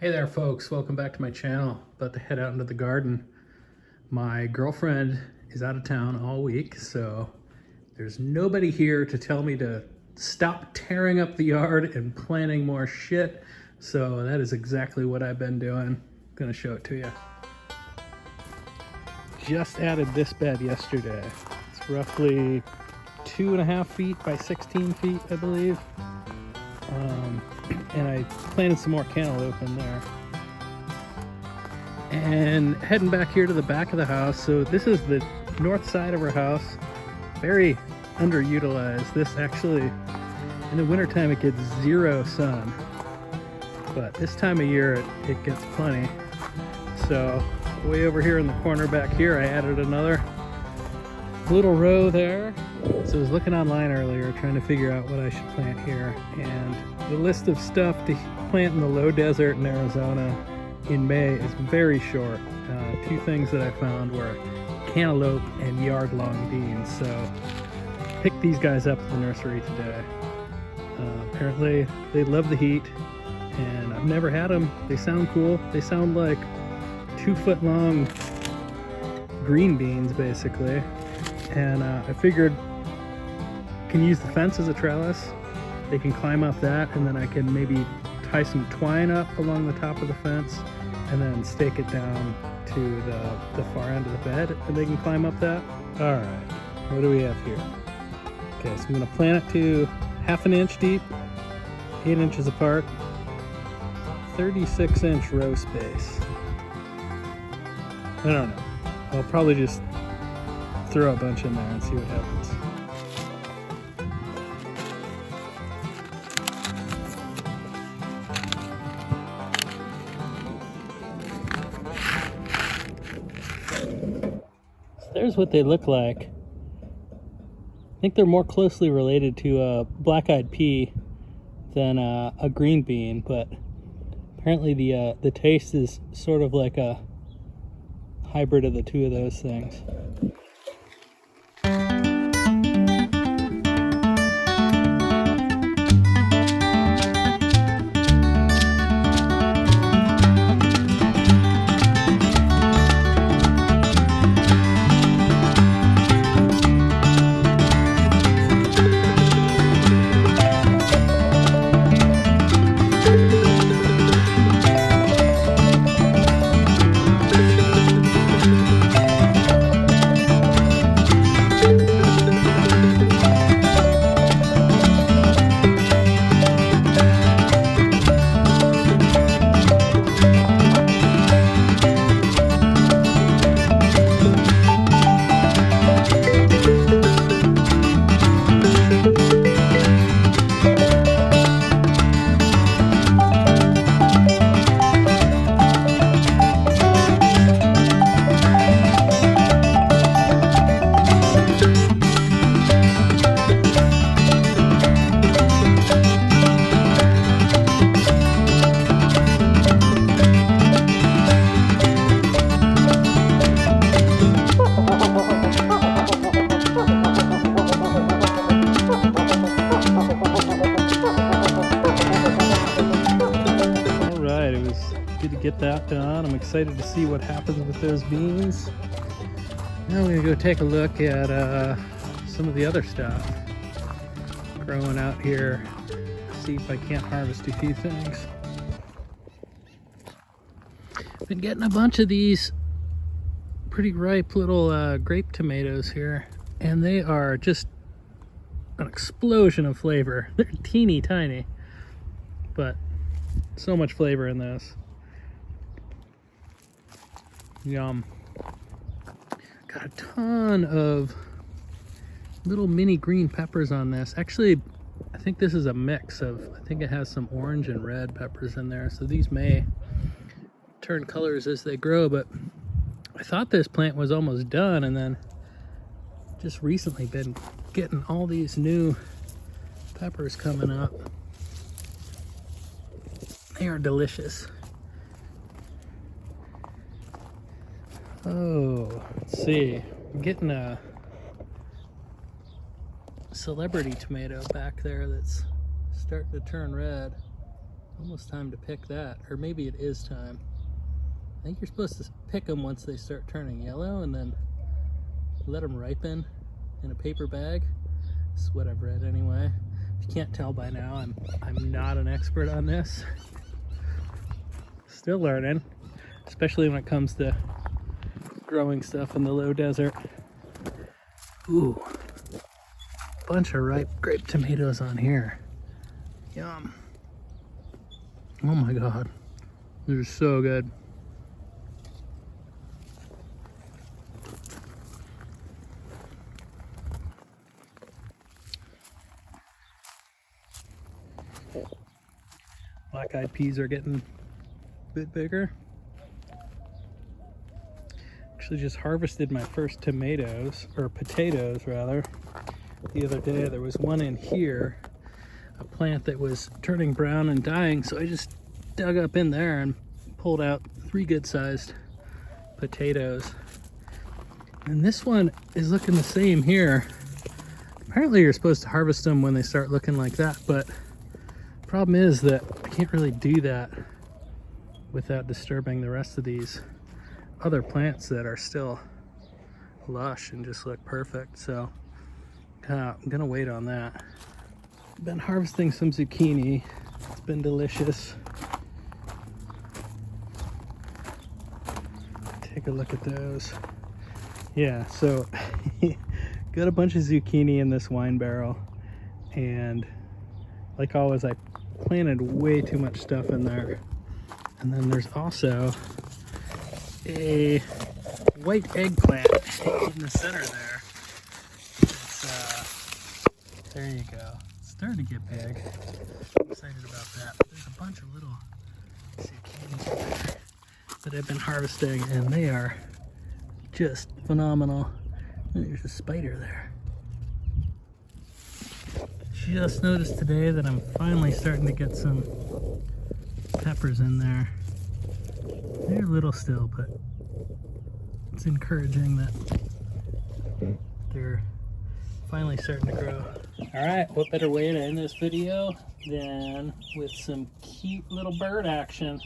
Hey there folks, welcome back to my channel. About to head out into the garden. My girlfriend is out of town all week, so there's nobody here to tell me to stop tearing up the yard and planting more shit. So that is exactly what I've been doing. I'm gonna show it to you. Just added this bed yesterday. It's roughly 2.5 feet by 16 feet, I believe. And I planted some more cantaloupe in there. And heading back here to the back of the house. So this is the north side of our house. Very underutilized. This actually, in the wintertime, it gets zero sun. But this time of year, it gets plenty. So way over here in the corner back here, I added another little row there. So I was looking online earlier trying to figure out what I should plant here, and the list of stuff to plant in the low desert in Arizona in May is very short. Two things that I found were cantaloupe and yard-long beans. So picked these guys up at the nursery today. Apparently they love the heat, and I've never had them. They sound cool. They sound like 2-foot-long green beans basically. And I figured I can use the fence as a trellis. They can climb up that, and then I can maybe tie some twine up along the top of the fence and then stake it down to the far end of the bed, and they can climb up that. All right, what do we have here? Okay, so I'm gonna plant it to 1/2 inch deep, 8 inches apart, 36-inch row space. I don't know. I'll probably just throw a bunch in there and see what happens. So there's what they look like. I think they're more closely related to a black-eyed pea than a green bean, but apparently the taste is sort of like a hybrid of the two of those things. Good to get that done. I'm excited to see what happens with those beans. Now we're gonna go take a look at some of the other stuff growing out here. See if I can't harvest a few things. Been getting a bunch of these pretty ripe little grape tomatoes here, and they are just an explosion of flavor. They're teeny tiny, but so much flavor in this. Yum. Got a ton of little mini green peppers on this. Actually, I think this is a mix of, I think it has some orange and red peppers in there. So these may turn colors as they grow, but I thought this plant was almost done, and then just recently been getting all these new peppers coming up. They are delicious. Oh, let's see. I'm getting a celebrity tomato back there that's starting to turn red. Almost time to pick that, or maybe it is time. I think you're supposed to pick them once they start turning yellow and then let them ripen in a paper bag. That's what I've read anyway. If you can't tell by now, I'm not an expert on this. Still learning, especially when it comes to growing stuff in the low desert. Ooh, bunch of ripe grape tomatoes on here. Yum. Oh my God, they're so good. Black-eyed peas are getting a bit bigger. Actually just harvested my first tomatoes, or potatoes rather, the other day. There was one in here, a plant that was turning brown and dying, so I just dug up in there and pulled out 3 good-sized potatoes. And this one is looking the same here. Apparently you're supposed to harvest them when they start looking like that, but the problem is that I can't really do that without disturbing the rest of these other plants that are still lush and just look perfect. So I'm gonna wait on that. Been harvesting some zucchini. It's been delicious. Take a look at those. Yeah, so got a bunch of zucchini in this wine barrel, and like always I planted way too much stuff in there. And then there's also a white eggplant in the center there. It's, there you go. It's starting to get big. I'm excited about that. There's a bunch of little zucchinis there that I've been harvesting, and they are just phenomenal. And there's a spider there. Just noticed today that I'm finally starting to get some peppers in there. They're little still, but it's encouraging that they're finally starting to grow. Alright, what better way to end this video than with some cute little bird action.